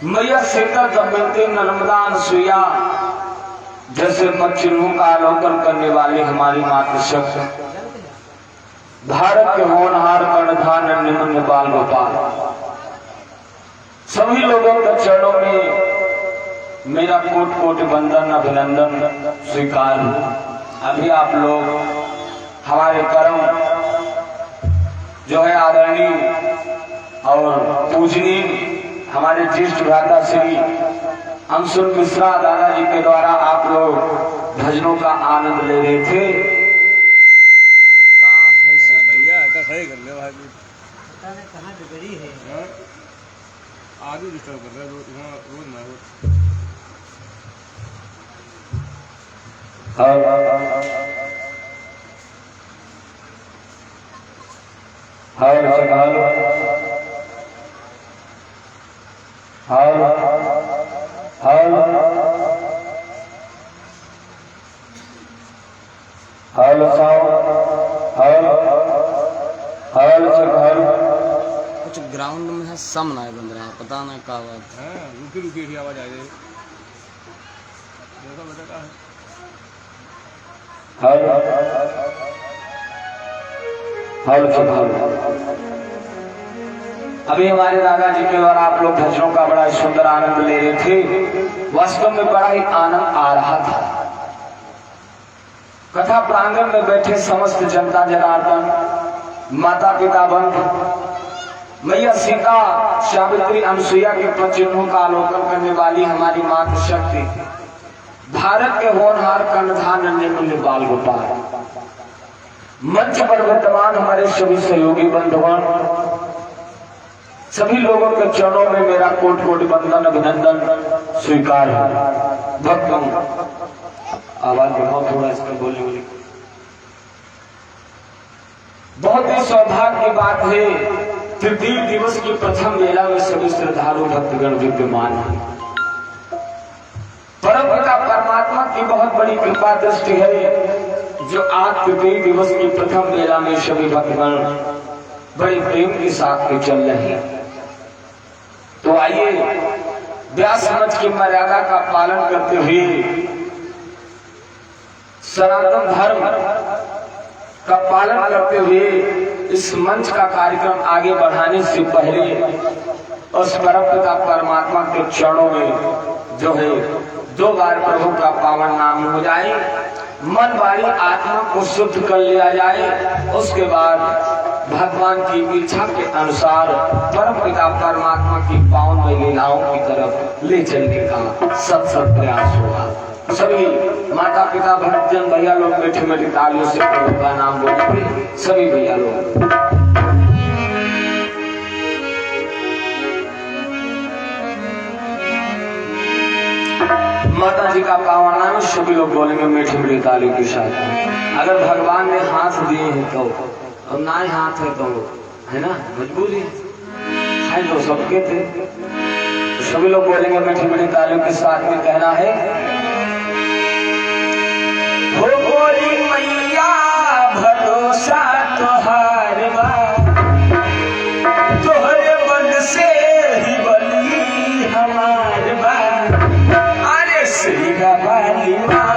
मैया सीता जब मिलते नर्मदा अनसुईया, जैसे मच्छरों का अवलोकन करने वाली हमारी मातृशक्ति, भारत के होनहार कर्णधार निम्न बाल गोपाल, सभी लोगों के चरणों में मेरा कोट कोट वंदन अभिनंदन स्वीकार। अभी आप लोग हमारे परम जो है आदरणीय और पूजनीय हमारे ज्येष्ठ भ्राता श्री अंशुल मिश्रा दादाजी के द्वारा आप लोग भजनों का आनंद ले रहे थे। यार का है से भैया का खड़े कर ले भाई, पता नहीं कहाँ बिगड़ी है। आगे डिस्टर्ब कर रहा है रोज ना हो। कुछ ग्राउंड में है सम ना बन रहा है, पता नहीं क्या बात है। रुकी रुकी की आवाज आ रही है। देखो बेटा क्या है। अभी हमारे दादाजी के द्वारा आप लोग भजनों का बड़ा सुंदर आनंद ले रहे थे। वास्तव में बड़ा ही आनंद आ रहा था। कथा प्रांगण में बैठे समस्त जनता जनार्दन, माता पिता बंधु, मैया सीता सावित्री अनसुईया के प्रचिन्हों का अवलोकन करने वाली हमारी मातृशक्ति, भारत के होनहार कर्णधार नन्हे बाल गोपाल, मंच पर वर्तमान हमारे सभी सहयोगी बंधुगण, सभी लोगों के चरणों में मेरा कोट कोट वंदन अभिनंदन स्वीकार है। भक्तों आवाज बढ़ाओ थोड़ा, इसमें बोली बोली। बहुत ही सौभाग्य की बात है, तृतीय दिवस की प्रथम मेला में सभी श्रद्धालु भक्तगण विद्यमान है। परमपिता परमात्मा की बहुत बड़ी कृपा दृष्टि है जो आज तृतीय दिवस की प्रथम मेला में सभी भक्तगण बड़े प्रेम के साथ के चल रहे हैं। तो आइए व्यास मंच की मर्यादा का पालन करते हुए, सनातन धर्म का पालन करते हुए इस मंच का कार्यक्रम आगे बढ़ाने से पहले उस परमपिता परमात्मा के चरणों में जो है 2 बार प्रभु का पावन नाम हो जाए, मन वाली आत्मा को शुद्ध कर लिया जाए। उसके बाद भगवान की इच्छा के अनुसार परमपिता परमात्मा की पावन लीलाओं की तरफ ले चलने का सत प्रयास होगा। सभी माता पिता भक्तजन भैया लोग मीठी मीठी तालियों से प्रभु का नाम बोलेंगे। सभी भैया लोग माता जी का पावन नाम सभी लोग बोलेंगे मीठी मीठी तालियों के साथ। अगर भगवान ने हाथ दिए हैं तो, और ना ही हाथ है तो है ना मजबूरी है, तो सबके थे। तो सभी लोग बोलेंगे मीठी मीठी तालियों के साथ में कहना है, हो गोरी मैया भरोसा तोहार बा, तोहरे बल से ही बली हमार बा। अरे श्री वाली माँ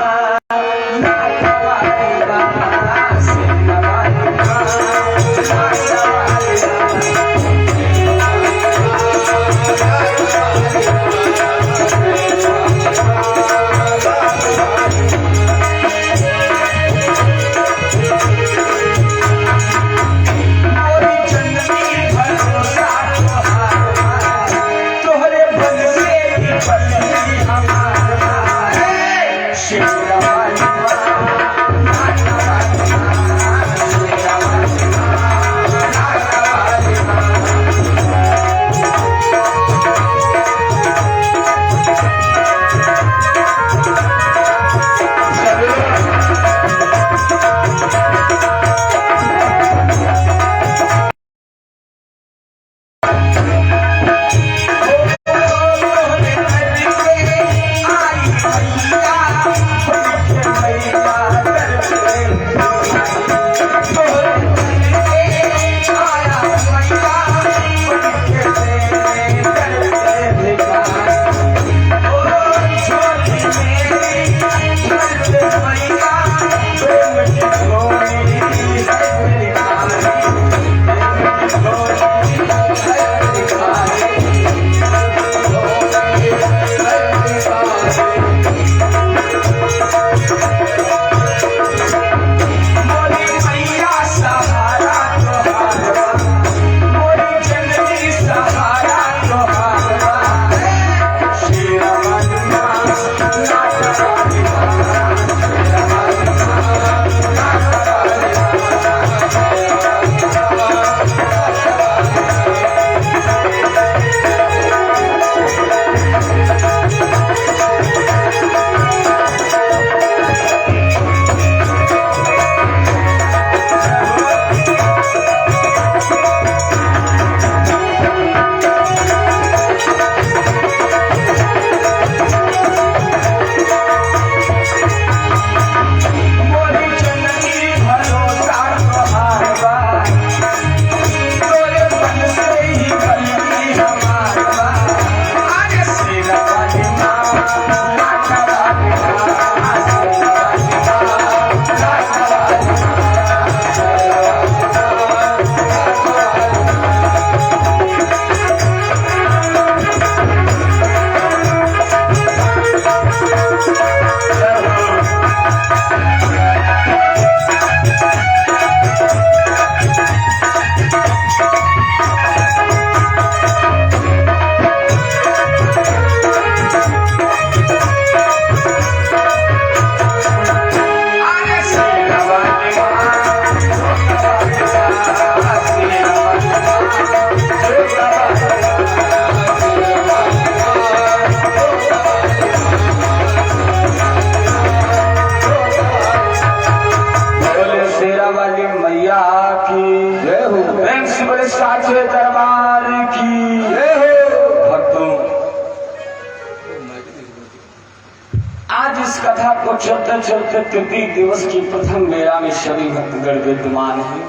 भक्तों, चलते चलते तृतीय दिवस की प्रथम बेला में सभी भक्तगण विद्यमान है।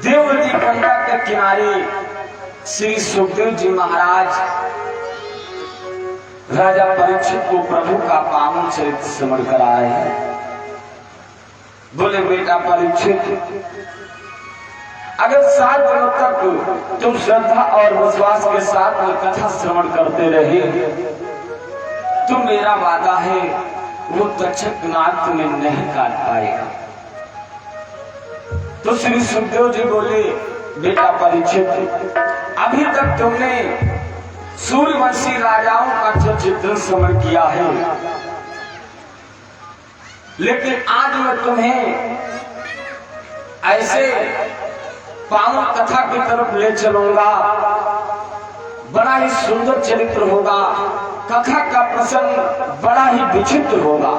देववती गंगा के किनारे श्री सुखदेव जी महाराज राजा परीक्षित को प्रभु का पावन चरित्र स्मरण कराए हैं। बोले बेटा परीक्षित, अगर 7 दिनों तक तुम श्रद्धा और विश्वास के साथ में कथा श्रवण करते रहे तो मेरा वादा है वो तक्षक नाग तुम्हें नहीं काट पाएगा। तो श्री सुखदेव जी बोले बेटा परीक्षित, अभी तक तुमने सूर्यवंशी राजाओं का जो चित्रण श्रवण किया है, लेकिन आज मैं तुम्हें ऐसे पावन कथा की तरफ ले चलूंगा। बड़ा ही सुंदर चरित्र होगा, कथा का प्रसंग बड़ा ही विचित्र होगा।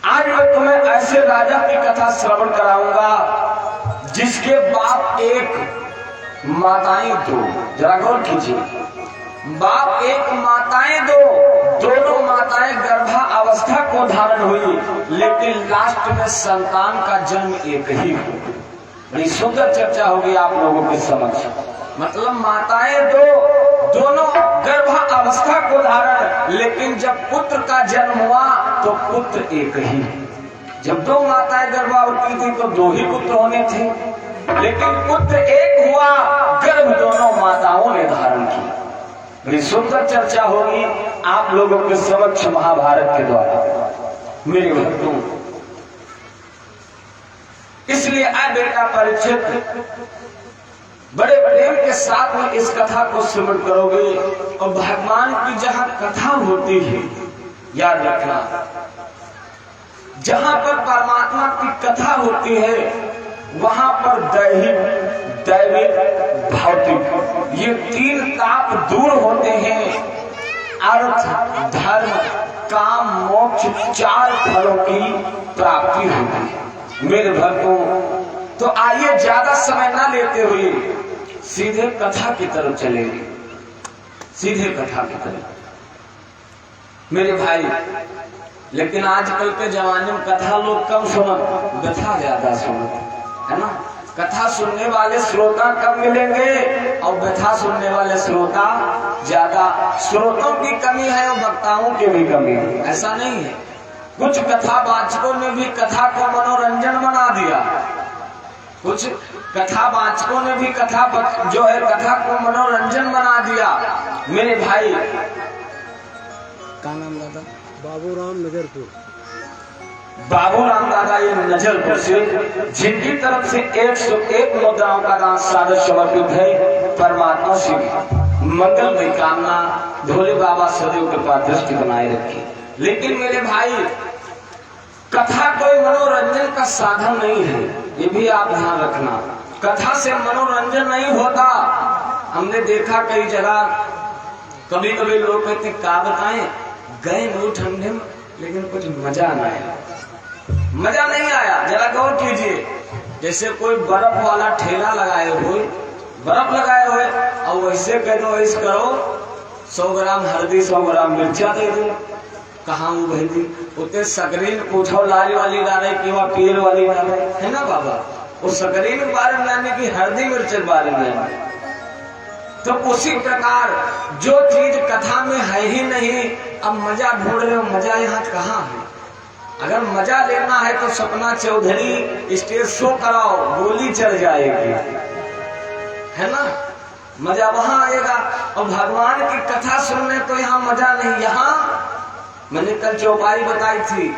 आज मैं तुम्हें ऐसे राजा की कथा श्रवण कराऊंगा जिसके बाप एक माताएं दो। जरा गौर कीजिए, बाप एक माताएं दो, दोनों माताएं गर्भावस्था को धारण हुई, लेकिन लास्ट में संतान का जन्म एक ही हो। बड़ी सुंदर चर्चा होगी आप लोगों के समक्ष। मतलब माताएं दो, दोनों गर्भावस्था को धारण, लेकिन जब पुत्र का जन्म हुआ तो पुत्र एक ही। जब 2 माताएं गर्भावती थी तो 2 ही पुत्र होने थे, लेकिन पुत्र एक हुआ, गर्भ दोनों माताओं ने धारण की। बड़ी सुंदर चर्चा होगी आप लोगों के समक्ष महाभारत के द्वारा। मेरे भक्तों, इसलिए आ बेटा परीक्षित, बड़े प्रेम के साथ में इस कथा को श्रवण करोगे। और भगवान की जहां कथा होती है, याद रखना, जहां पर परमात्मा की कथा होती है वहां पर दैहिक, दैविक, भौतिक ये 3 ताप दूर होते हैं। अर्थ, धर्म, काम, मोक्ष 4 फलों की प्राप्ति होती है। मेरे भक्तों, तो आइए ज्यादा समय ना लेते हुए सीधे कथा की तरफ चलेंगे, सीधे कथा की तरफ। मेरे भाई, लेकिन आजकल के जमाने में कथा लोग कम सुनत, व्यथा ज्यादा सुनत, है ना। कथा सुनने वाले श्रोता कम मिलेंगे और व्यथा सुनने वाले श्रोता ज्यादा। श्रोतों की कमी है और वक्ताओं की भी कमी है, ऐसा नहीं है। कुछ कथावाचकों ने भी कथा को मनोरंजन बना दिया, कुछ कथावाचकों ने भी कथा जो है कथा को मनोरंजन बना दिया। मेरे भाई, क्या नाम दादा? बाबूराम नजरपुर। बाबूराम दादा ये नजरपुर से, जिनकी तरफ से 101 मुद्राओं का दान सादर समर्पित है। परमात्मा से मंगलमय कामना, भोले बाबा सदैव कृपा दृष्टि बनाए रखे। लेकिन मेरे भाई, कथा कोई मनोरंजन का साधन नहीं है, ये भी आप ध्यान रखना। कथा से मनोरंजन नहीं होता। हमने देखा कई जगह, कभी कभी लोग कहते क्या बताएं, गए नो ठंडे में लेकिन कुछ मजा ना आया, मजा नहीं आया। जरा गौर कीजिए, जैसे कोई बर्फ वाला ठेला लगाए हुए, बर्फ लगाए हुए, और वैसे कह दो ऐसे करो 100 ग्राम हल्दी 100 ग्राम मिर्चा दे दो, कहाँ वो भेजी उतने सकरीन पूछो लाल वाली डाले कि वह पीर वाली डाले, है ना बाबा। वो सकरीन बारे में लाने की हल्दी मिर्च बारे में। तो उसी प्रकार जो चीज कथा में है ही नहीं, अब मजा ढूंढ रहे हो, मजा यहाँ कहाँ है। अगर मजा लेना है तो सपना चौधरी स्टेज शो कराओ, गोली चल जाएगी, है ना। मजा वहां आएगा। और भगवान की कथा सुनने तो यहाँ मजा नहीं। यहाँ मैंने कल चौपाई बताई थी,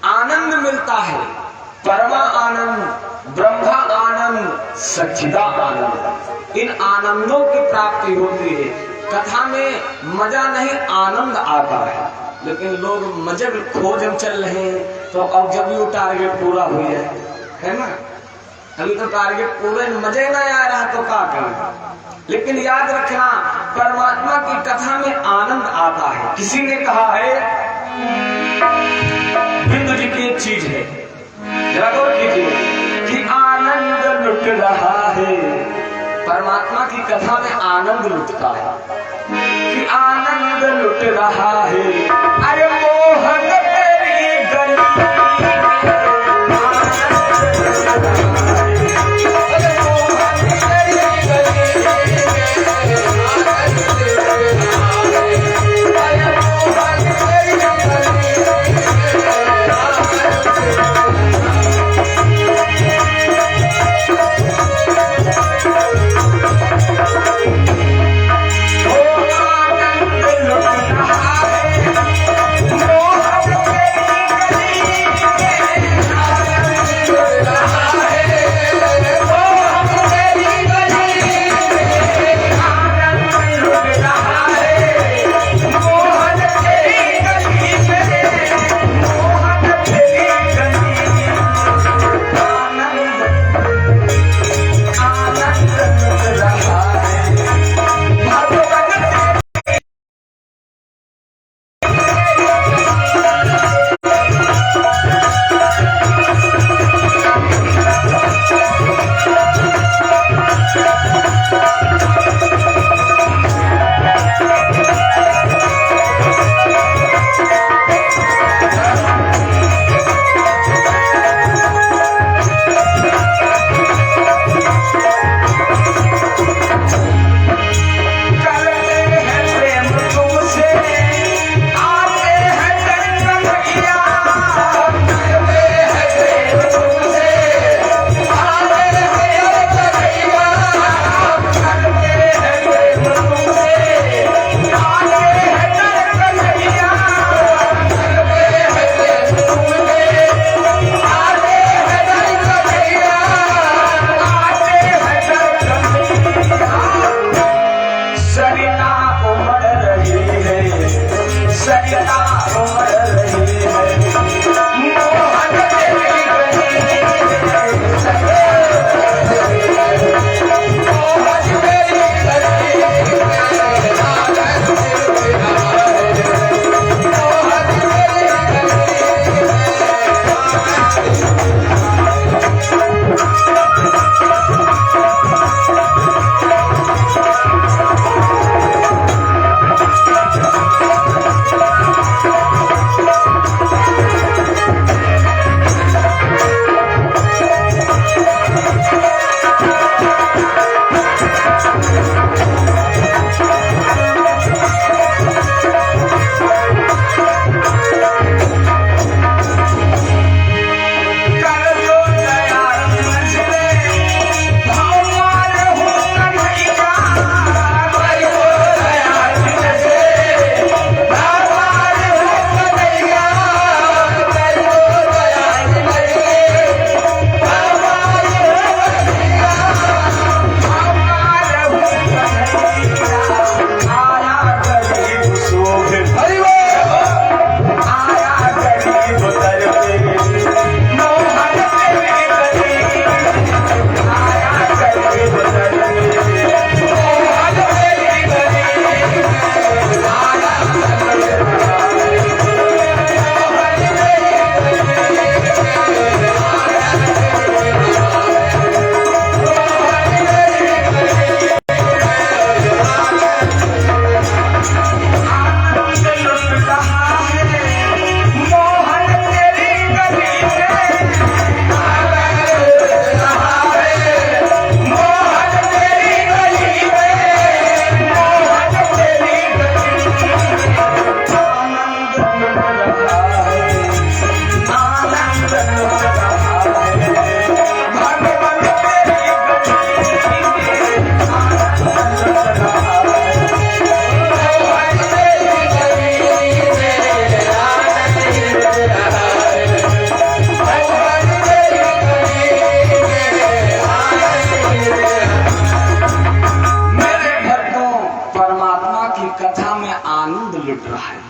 आनंद मिलता है, परमा आनंद, ब्रह्मा आनंद, सच्चिदा आनंद। इन आनंदों की प्राप्ति होती है। कथा में मजा नहीं, आनंद आता है। लेकिन लोग मजे खोज चल रहे हैं, तो अब जब ये टारगेट पूरा हो जाए, है ना। अभी तो टारगेट पूरे मजे नहीं आ रहा तो क्या करें। लेकिन याद रखना, परमात्मा की कथा में आनंद आता है। किसी ने कहा है, बिंदु जी की एक चीज है, जरा गौर कीजिए, कि आनंद लुट रहा है। परमात्मा की कथा में आनंद लुटता है, कि आनंद आनंद लुट रहा है, अरे मोहन तेरी गली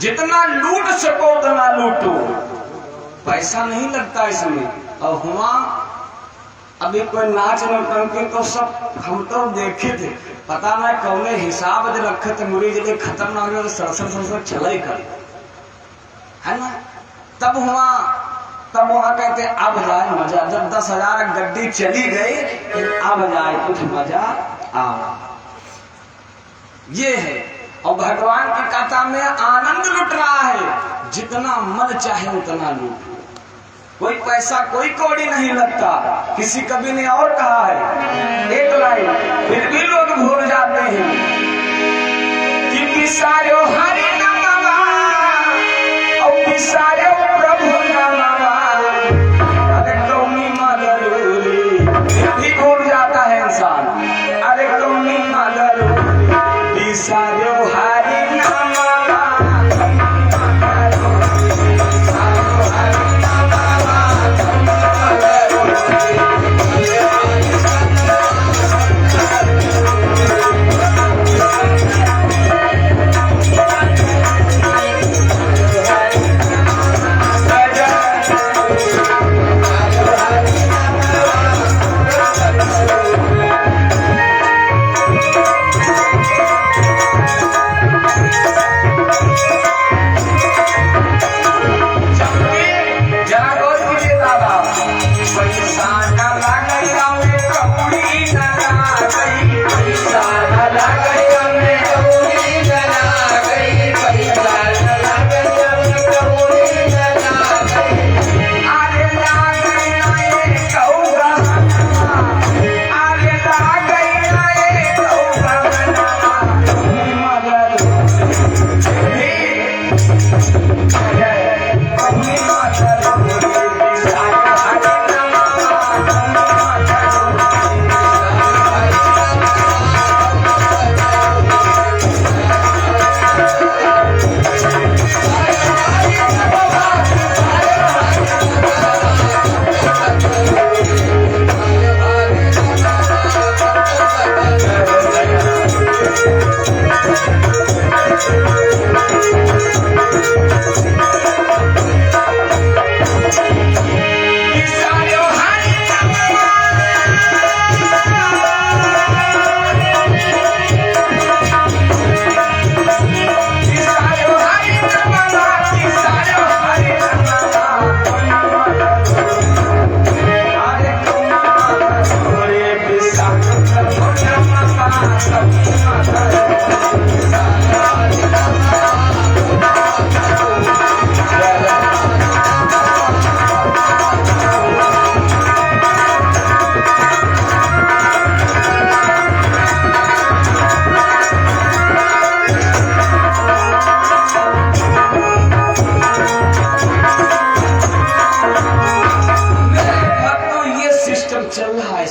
जितना लूट सको उतना लूटो, पैसा नहीं लगता इसमें। और हुआ अभी कोई नाच नौटंकी तो सब हम तो देखे थे, पता नहीं कौने हिसाब से रखे थे, मुरी जब खत्म ना हो तो सरसर चले कर, है ना। तब वहां कहते अब जाए मजा, जब 10,000 गड्डी चली गई अब जाए कुछ मजा आ। ये है और भगवान की कथा में आनंद लुट रहा है, जितना मन चाहे उतना लूट। कोई पैसा कोई कौड़ी नहीं लगता। किसी कवि ने और कहा है एक लाइन, फिर भी लोग भूल जाते हैं कि पिसारो हरि नमवा और पिसारो प्रभु नमवा। अरे कौनी मदरूरी, फिर भी भूल जाता है इंसान। अरे कौनी मदरूरी, पिसारो हरि नमवा।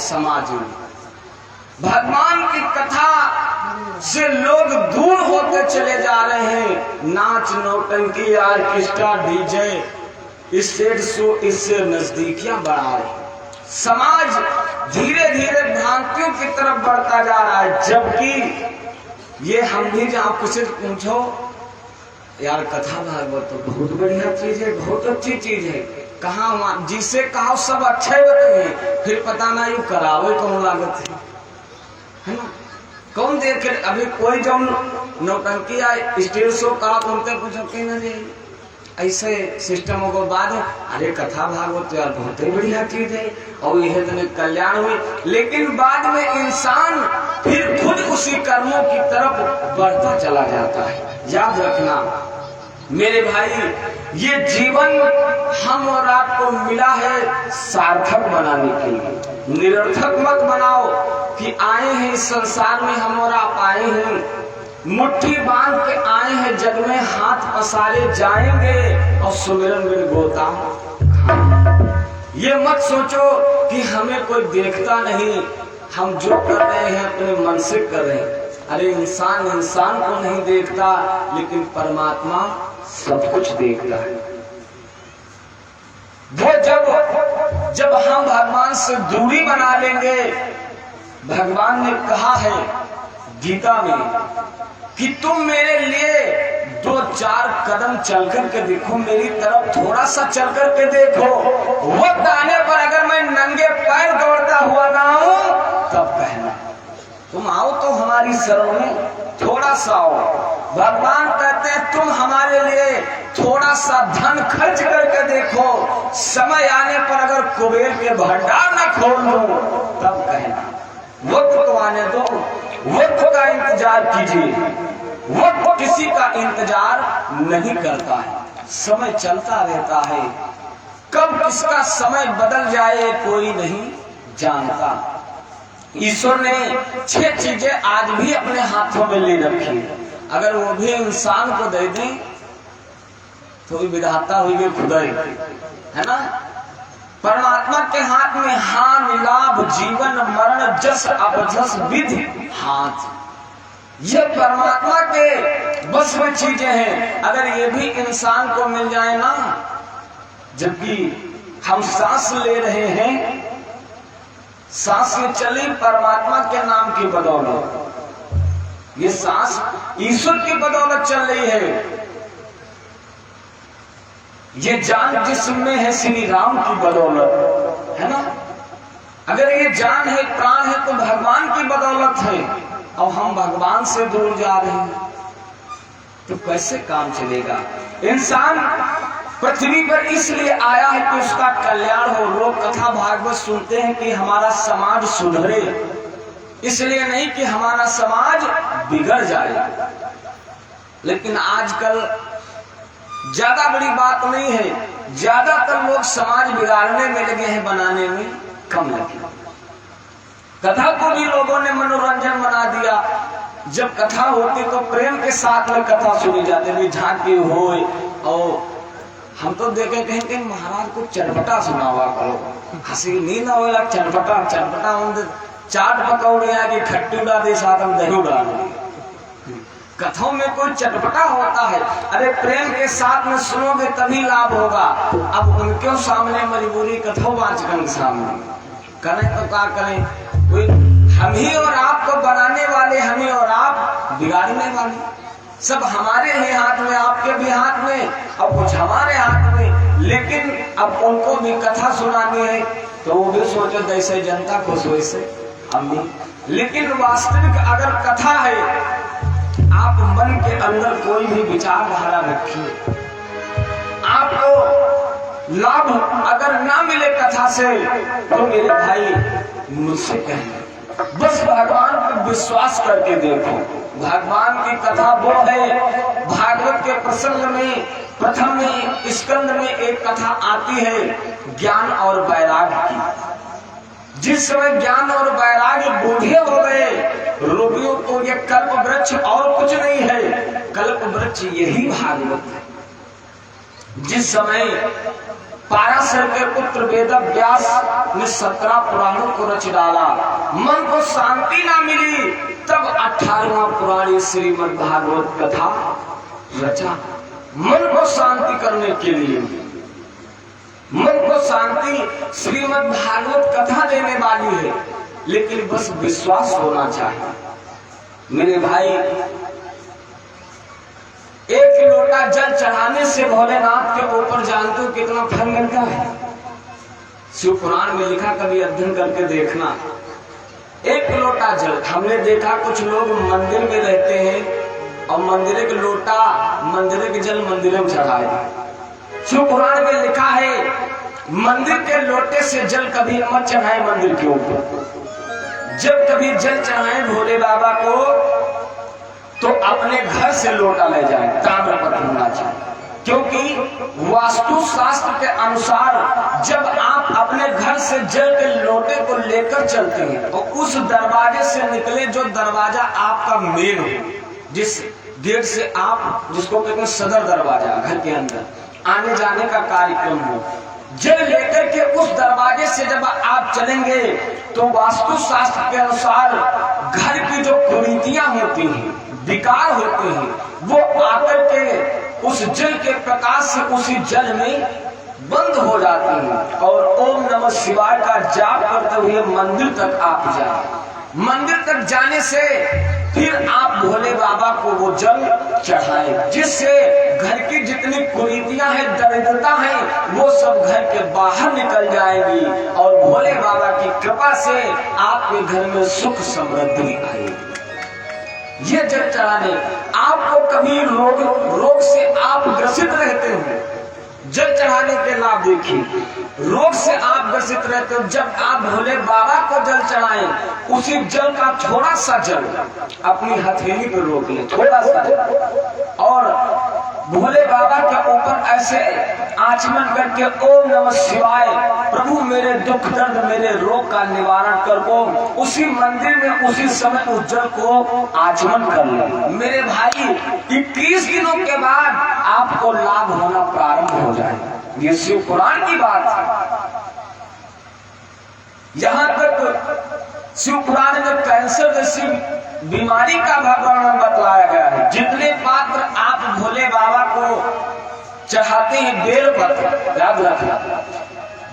समाज में भगवान की कथा से लोग दूर होते चले जा रहे हैं। नाच नौटंकी ऑर्केस्ट्रा डीजे स्टेज शो इससे नजदीकियां बढ़ा रहे। समाज धीरे धीरे भ्रांतियों की तरफ बढ़ता जा रहा है। जबकि ये हम भी जहाँ कुछ पूछो यार कथा भागवत तो बहुत बढ़िया चीज है, बहुत अच्छी चीज है, कहाँ जिसे कहा सब अच्छे होते हैं, फिर पता ना यू करावे कौन लागत है ना। कौन देखे अभी कोई जो नौटंकी या स्टेज शो करा तो उनके पूछो कि नहीं ऐसे सिस्टम के बाद अरे कथा भागवत यार बहुत ही बढ़िया चीज है और यह दिन कल्याण हुई। लेकिन बाद में इंसान फिर खुद उसी कर्मों की तरफ बढ़ता चला जाता है। याद रखना मेरे भाई, ये जीवन हम और आपको मिला है सार्थक बनाने के लिए। निरर्थक मत बनाओ कि आए हैं इस संसार में, हम और आप आए हैं मुट्ठी बांध के आए हैं जग में, हाथ पसारे जाएंगे और सुमिरन में गोता। ये मत सोचो कि हमें कोई देखता नहीं, हम जो कर रहे हैं अपने मन से कर रहे हैं। अरे इंसान इंसान को नहीं देखता, लेकिन परमात्मा सब कुछ देखता है। वो जब हम भगवान से दूरी बना लेंगे, भगवान ने कहा है गीता में कि तुम मेरे लिए 2-4 कदम चल करके देखो, मेरी तरफ थोड़ा सा चल करके देखो। वो आने पर अगर मैं नंगे पैर दौड़ता हुआ ना हूं तब कहना, तुम आओ तो हमारी शरण में थोड़ा सा आओ। भगवान कहते हैं तुम हमारे लिए थोड़ा सा धन खर्च करके देखो, समय आने पर अगर कुबेर के भंडार न खोल लो तब कहना। वक्त तो आने दो, वक्त का इंतजार कीजिए। वो किसी का इंतजार नहीं करता है, समय चलता रहता है, कब किसका समय बदल जाए कोई नहीं जानता। ईश्वर ने 6 चीजें आज भी अपने हाथों में ले रखी, अगर वो भी इंसान को दे दें तो विधाता हुई खुदा ही है ना। परमात्मा के हाथ में हानि लाभ जीवन मरण जस अबजस विधि हाथ, ये परमात्मा के बस में चीजें हैं। अगर ये भी इंसान को मिल जाए ना, जबकि हम सांस ले रहे हैं, सांस में चली परमात्मा के नाम की बदौलत, ये सांस ईश्वर की बदौलत चल रही है। ये जान जिस्म में है श्री राम की बदौलत, है ना। अगर ये जान है प्राण है तो भगवान की बदौलत है, और हम भगवान से दूर जा रहे हैं तो कैसे काम चलेगा। इंसान पृथ्वी पर इसलिए आया है कि उसका कल्याण हो। लोग कथा भागवत सुनते हैं कि हमारा समाज सुधरे, इसलिए नहीं कि हमारा समाज बिगड़ जाए। लेकिन आजकल ज्यादा बड़ी बात नहीं है, ज्यादातर लोग समाज बिगाड़ने में लगे हैं, बनाने में कम लगे। कथा को भी लोगों ने मनोरंजन बना दिया। जब कथा होती तो प्रेम के साथ में कथा सुनी जाती थी, झांकी हो। और हम तो देखे कहीं कहीं महाराज को चटपटा सुना हुआ करो, हंसी नहीं ना हो, चटपटा चटपटा चाट पकौड़िया की खट्टी उड़ा दे, साथ हम दही उड़ा दे। कथाओं में कोई चटपटा होता है। अरे प्रेम के साथ में सुनोगे तभी लाभ होगा। अब उनके सामने मजबूरी कथाओं वाचकों के सामने करें तो क्या करें। कोई हम ही और आपको बनाने वाले, हम ही और आप बिगाड़ने वाले, सब हमारे ही हाथ में, आपके भी हाथ में, अब कुछ हमारे हाथ में। लेकिन अब उनको भी कथा सुनानी है तो वो भी सोचो जैसे जनता खुश हो वैसे हम भी। लेकिन वास्तविक अगर कथा है, आप मन के अंदर कोई भी विचारधारा रखिए, आपको लाभ अगर ना मिले कथा से तो मेरे भाई मुझसे कहना, बस भगवान पर विश्वास करके देखो। भगवान की कथा वो है, भागवत के प्रसंग में प्रथम स्कंद में एक कथा आती है ज्ञान और वैराग्य की। जिस समय ज्ञान और वैराग्य बूढ़े हो गए, रोगियों को ये कल्प वृक्ष और कुछ नहीं है, कल्प वृक्ष यही भागवत है। जिस समय पाराशर के पुत्र वेद व्यास ने 17 पुराणों को रच डाला, मन को शांति ना मिली, तब 18वां पुराण श्रीमद् भागवत कथा रचा। मन को शांति करने के लिए, मन को शांति श्रीमद् भागवत कथा देने वाली है, लेकिन बस विश्वास होना चाहिए। मेरे भाई, एक लोटा जल चढ़ाने से भोलेनाथ के ऊपर जानते हो कितना फल मिलता है? शिव पुराण में लिखा, कभी अध्ययन करके देखना। एक लोटा जल, हमने देखा कुछ लोग मंदिर में रहते हैं और मंदिर के लोटा, मंदिर के जल मंदिर में चढ़ाए। शिव पुराण में लिखा है मंदिर के लोटे से जल कभी मत चढ़ाए मंदिर के ऊपर। जब कभी जल चढ़ाए भोले बाबा को तो अपने घर से लोटा ले जाए, ताम्रपत्र होना चाहिए। क्योंकि वास्तु शास्त्र के अनुसार जब आप अपने घर से जल के लोटे को लेकर चलते हैं तो उस दरवाजे से निकले जो दरवाजा आपका मेन हो, जिस गेट से आप, जिसको कहते हैं सदर दरवाजा, घर के अंदर आने जाने का कार्यक्रम हो, जल लेकर के उस दरवाजे से जब आप चलेंगे तो वास्तु शास्त्र के अनुसार घर की जो कुरीतियां होती हैं, विकार होते हैं, वो आकर के उस जल के प्रकाश से उसी जल में बंद हो जाते हैं। और ओम नमः शिवाय का जाप करते हुए मंदिर तक आप जाए। मंदिर तक जाने से फिर आप भोले बाबा को वो जल चढ़ाएं, जिससे घर की जितनी कुरीतियां हैं, दरिद्रता है, वो सब घर के बाहर निकल जाएगी और भोले बाबा की कृपा से आपके घर में सुख समृद्धि आएगी। ये जल चढ़ाने, आपको कभी रोग से आप ग्रसित रहते हो, जल चढ़ाने के लाभ देखिए। रोग से आप ग्रसित रहते हो, जब आप भोले बाबा को जल चढ़ाएं, उसी जल का थोड़ा सा जल अपनी हथेली पर रोक लें, थोड़ा सा जल, और भोले बाबा के ऊपर ऐसे आचमन करके ओम नमः शिवाय, प्रभु मेरे दुख दर्द मेरे रोग का निवारण कर को उसी मंदिर में उसी समय उस जल को आचमन कर ले। मेरे भाई 21 दिनों के बाद आपको लाभ होना प्रारंभ हो जाए। ये शिव पुराण की बात है। यहाँ तक शिव पुराण में कैंसर जैसी बीमारी का वर्णन बतलाया गया है। जितने पात्र आप भोले बाबा को चढ़ाते हैं बेलपत्र, याद रखना,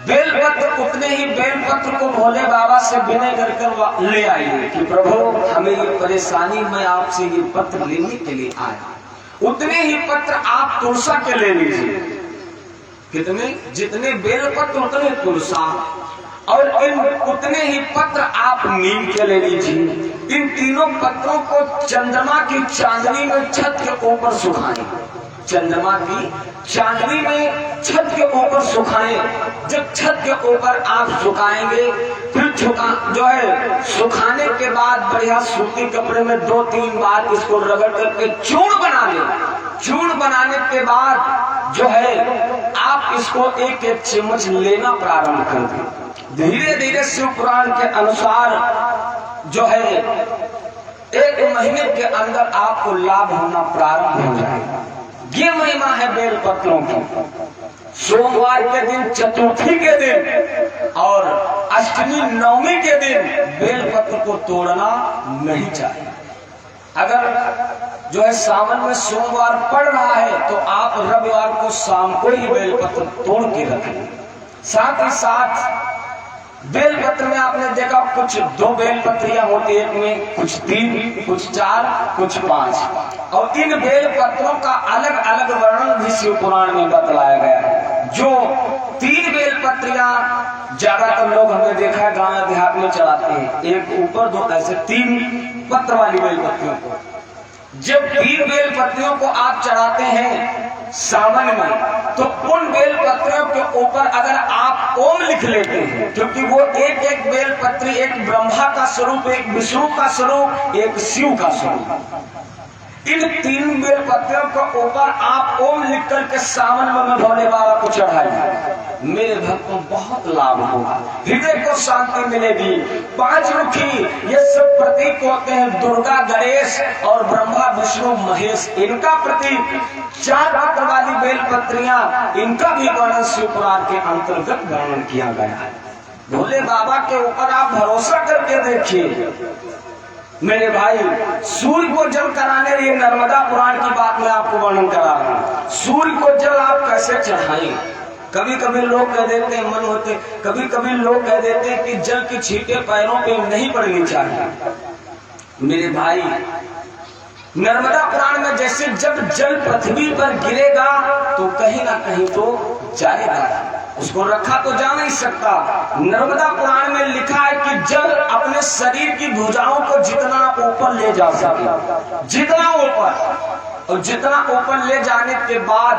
बेलपत्र उतने ही बेलपत्र को भोले बाबा से विनय कर ले आइए कि प्रभु हमें ये परेशानी, मैं आपसे ये पत्र लेने के लिए आया। उतने ही पत्र आप तुलसा के ले लीजिए। कितने? जितने बेलपत्र उतने तुलसा, और इन उतने ही पत्र आप नीम के ले लीजिए। इन तीनों पत्रों को चंद्रमा की चांदनी में छत के ऊपर सुखाएं। चंद्रमा की चांदनी में छत के ऊपर सुखाएं। जब छत के ऊपर आप सुखाएंगे, फिर जो है सुखाने के बाद बढ़िया सूती कपड़े में 2-3 बार इसको रगड़ करके चूर्ण बना लें। चूर्ण बनाने के बाद जो है आप इसको 1-1 चम्मच लेना प्रारंभ कर दें। धीरे धीरे शिव पुराण के अनुसार जो है 1 महीने के अंदर आपको लाभ होना प्रारंभ हो जाएगा। ये महिमा है बेलपत्रों की। सोमवार के दिन, चतुर्थी के दिन और अष्टमी नवमी के दिन बेलपत्र को तोड़ना नहीं चाहिए। अगर जो है सावन में सोमवार पड़ रहा है तो आप रविवार को शाम को ही बेलपत्र तोड़ के रखें। साथ ही साथ बेलपत्र में आपने देखा कुछ 2 बेलपत्रियां होती है, एक में कुछ 3, कुछ 4, कुछ 5, और इन बेलपत्रों का अलग अलग वर्णन भी शिव पुराण में बतलाया गया है। जो 3 बेलपत्रियां ज्यादातर लोग हमने देखा है गांव देहात में चढ़ाते हैं, एक ऊपर 2 ऐसे 3 पत्र वाली बेलपत्रियों को। जब 3 बेलपत्रियों को आप चढ़ाते हैं सावन में, तो उन बेलपत्रियों के ऊपर अगर आप ओम लिख लेते हैं, क्योंकि वो एक बेलपत्री, एक ब्रह्मा का स्वरूप, एक विष्णु का स्वरूप, एक शिव का स्वरूप, इन 3 बेलपत्रियों के ऊपर आप ओम लिख करके सावन में भोले बाबा को चढ़ाइए। मेरे भक्तों बहुत लाभ होगा, हृदय को शांति मिलेगी। 5 मुखी ये सब प्रतीक होते हैं, दुर्गा, गणेश और ब्रह्मा, विष्णु, महेश, इनका प्रतीक। 4 पत्र वाली बेलपत्रियां, इनका भी वर्णन शिव पुराण के अंतर्गत वर्णन किया गया है। भोले बाबा के ऊपर आप भरोसा करके देखिए। मेरे भाई, सूर्य को जल कराने, ये नर्मदा पुराण की बात मैं आपको वर्णन करा रहा हूँ। सूर्य को जल आप कैसे चढ़ाएं? कभी कभी लोग कह देते हैं, मन होते, कभी कभी लोग कह देते हैं कि जल की छींटे पैरों पे नहीं पड़नी चाहिए। मेरे भाई, नर्मदा पुराण में जैसे जब जल पृथ्वी पर गिरेगा तो कहीं ना कहीं तो जाएगा, उसको रखा तो जा नहीं सकता। नर्मदा पुराण में लिखा है कि जल अपने शरीर की भुजाओं को जितना ऊपर ले जा सके, जितना ऊपर, और जितना ऊपर ले जाने के बाद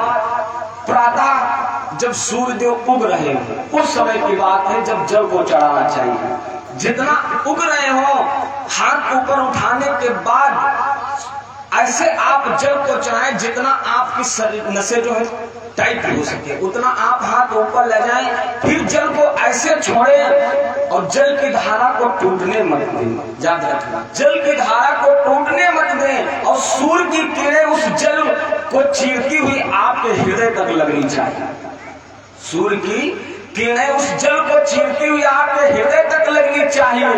प्रातः जब सूर्यदेव उग रहे हो उस समय की बात है जब जल को चढ़ाना चाहिए। जितना उग रहे हो, हाथ ऊपर उठाने के बाद ऐसे आप जल को चढ़ाएं जितना आपकी शरीर नसें जो है टाइट हो सके, उतना आप हाथ ऊपर ले जाएं। फिर जल को ऐसे छोड़ें और जल की धारा को टूटने मत दें। याद रखना, जल की धारा को टूटने मत दें, और सूर्य की किरणें उस जल को चीरती हुई आपके हृदय तक लगनी चाहिए। सूर्य की किरणें उस जल को चीरती हुई आपके हृदय तक लगनी चाहिए।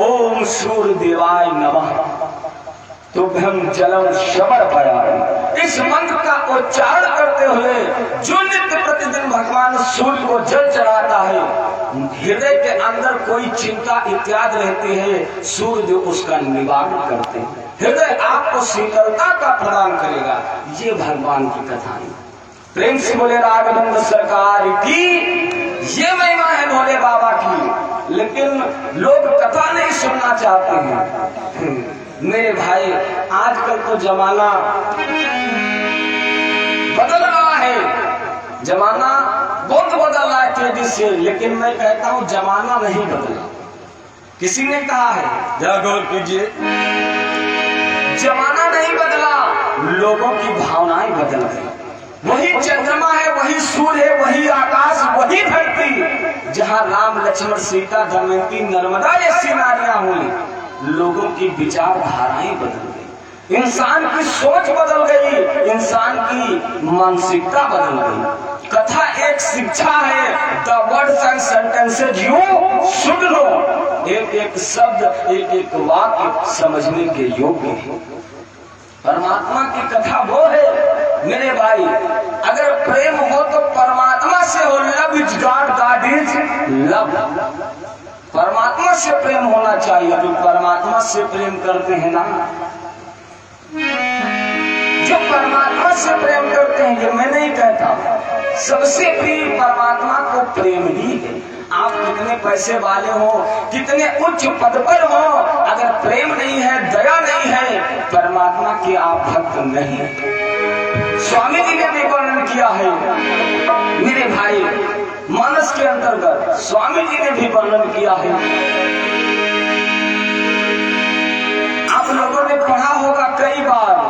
ओम सूर्य देवाय नमः तुभ्यं जलम शबर पया। इस मंत्र का उच्चारण करते हुए जो नित्य प्रतिदिन भगवान सूर्य को जल चढ़ाता है, हृदय के अंदर कोई चिंता इत्यादि रहती है, सूर्य जो उसका निवारण करते हैं, हृदय आपको शीतलता का प्रदान करेगा। ये भगवान की कथा है। प्रेम से बोले राघवेंद्र सरकार की। ये महिमा है भोले बाबा की, लेकिन लोग कथा नहीं सुनना चाहते हैं। मेरे भाई, आजकल तो जमाना बदल रहा है, जमाना बहुत बदल रहा है तेजी से, लेकिन मैं कहता हूँ जमाना नहीं बदला। किसी ने कहा है, जरा गौर कीजिए, जमाना नहीं बदला, लोगों की भावनाएं बदल गई। वही चंद्रमा है, वही सूर्य है, वही आकाश, वही धरती, जहाँ राम लक्ष्मण सीता दमयंती नर्मदा जैसी नारियां हुई। लोगों की विचारधाराएं बदल गई, इंसान की सोच बदल गई, इंसान की मानसिकता बदल गई। कथा एक शिक्षा है, the words and sentences you सुन लो, एक एक शब्द, एक एक वाक्य समझने के योग्य है। परमात्मा की कथा वो है मेरे भाई, अगर प्रेम हो तो परमात्मा से हो। Love is God, God is love. परमात्मा से प्रेम होना चाहिए। जो परमात्मा से प्रेम करते हैं ना, जो परमात्मा से प्रेम करते हैं, ये मैं नहीं कहता, सबसे प्रिय परमात्मा को प्रेम ही है। आप कितने पैसे वाले हो, कितने उच्च पद पर हो, अगर प्रेम नहीं है, दया नहीं है, परमात्मा के आप भक्त नहीं। स्वामी जी ने भी वर्णन किया है मेरे भाई, मानस के अंतर्गत स्वामी जी ने भी वर्णन किया है। आप लोगों ने पढ़ा होगा कई बार,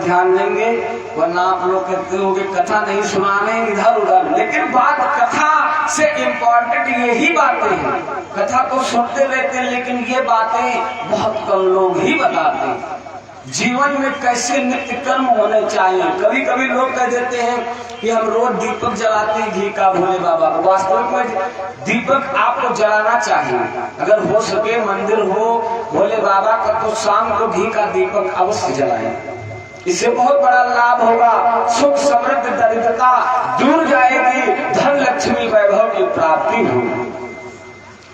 ध्यान देंगे, वरना आप लोग कहते हो कि कथा नहीं सुना रहे इधर उधर। लेकिन बात कथा से इम्पोर्टेंट यही बातें हैं। कथा को सुनते रहते हैं, लेकिन ये बातें बहुत कम लोग ही बताते हैं। जीवन में कैसे नित्य कर्म होने चाहिए। कभी कभी लोग कह देते हैं कि हम रोज दीपक जलाते हैं घी का भोले बाबा को। वास्तव में दीपक आपको जलाना चाहिए। अगर हो सके मंदिर हो भोले बाबा का, तो शाम को घी का दीपक अवश्य जलाएं। इससे बहुत बड़ा लाभ होगा। सुख समृद्धि दरिद्रता दूर जाएगी, धन लक्ष्मी वैभव की प्राप्ति होगी।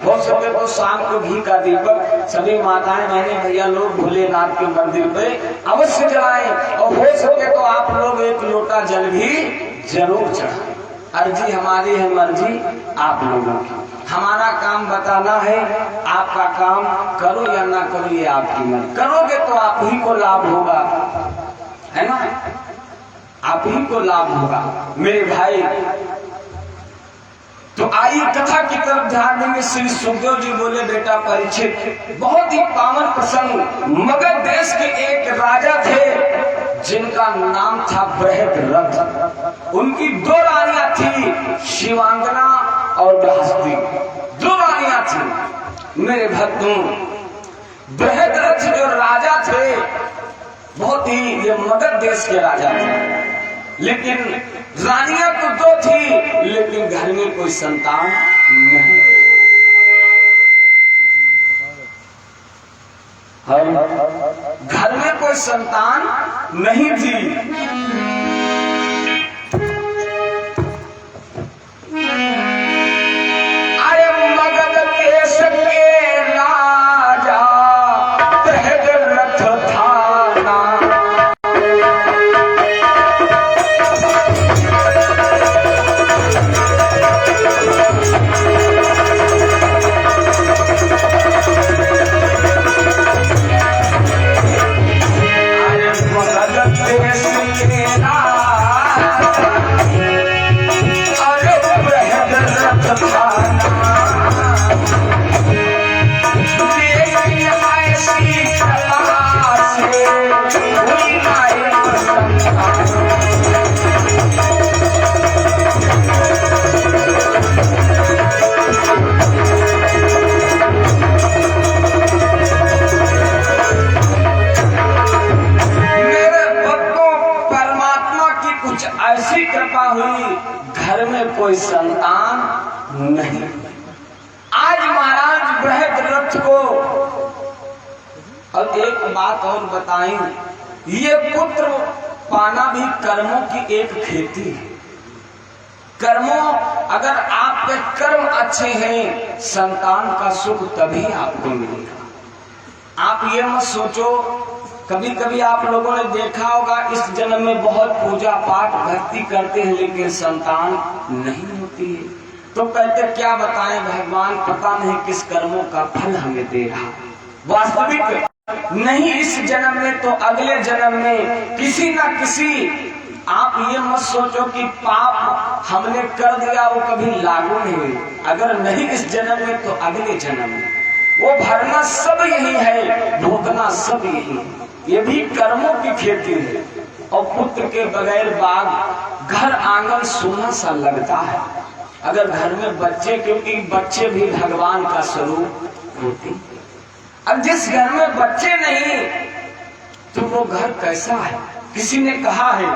हो सके तो शाम को घी का दीपक सभी माताएं बहनें भैया लोग भोलेनाथ के मंदिर पे अवश्य जलाएं। और हो सके तो आप लोग एक लोटा जल भी जरूर चढ़ाएं। अर्जी हमारी है, मर्जी आप लोगों की। हमारा काम बताना है, आपका काम करो या ना करो ये आपकी मर्जी। करोगे तो आप ही को लाभ होगा, है ना, आप ही को लाभ होगा मेरे भाई। तो आइए कथा की तरफ ध्यान देंगे। श्री सुखदेव जी बोले, बेटा परीक्षित, बहुत ही पावन प्रसंग। मगध देश के एक राजा थे जिनका नाम था बृहद्रथ। उनकी दो रानियां थी, शिवांगना और बृहस्पति। दो रानियां थी मेरे भक्तों। बृहद्रथ जो राजा थे, बहुत ही ये मगध देश के राजा थे, लेकिन रानियां तो दो थी, लेकिन घर में कोई संतान नहीं। घर में कोई संतान नहीं थी। अरे मगध देश के घर में कोई संतान नहीं। आज महाराज बृहद्रथ को, और एक बात और बताएं, ये पुत्र पाना भी कर्मों की एक खेती है। कर्मों, अगर आपके कर्म अच्छे हैं, संतान का सुख तभी आपको मिलेगा। आप ये मत सोचो, कभी कभी आप लोगों ने देखा होगा इस जन्म में बहुत पूजा पाठ भक्ति करते हैं लेकिन संतान नहीं होती है, तो कहते क्या बताएं भगवान, पता नहीं किस कर्मों का फल हमें दे रहा। वास्तविक नहीं इस जन्म में तो अगले जन्म में किसी ना किसी, आप ये मत सोचो कि पाप हमने कर दिया वो कभी लागू नहीं हुई, अगर नहीं इस जन्म में तो अगले जन्म में। वो भरना सब यही है, भोगना सब यही है, ये भी कर्मों की खेती है। और पुत्र के बगैर बाग घर आंगन सोना सा लगता है। अगर घर में बच्चे, क्योंकि बच्चे भी भगवान का स्वरूप होते, अब जिस घर में बच्चे नहीं तो वो घर कैसा है? किसी ने कहा है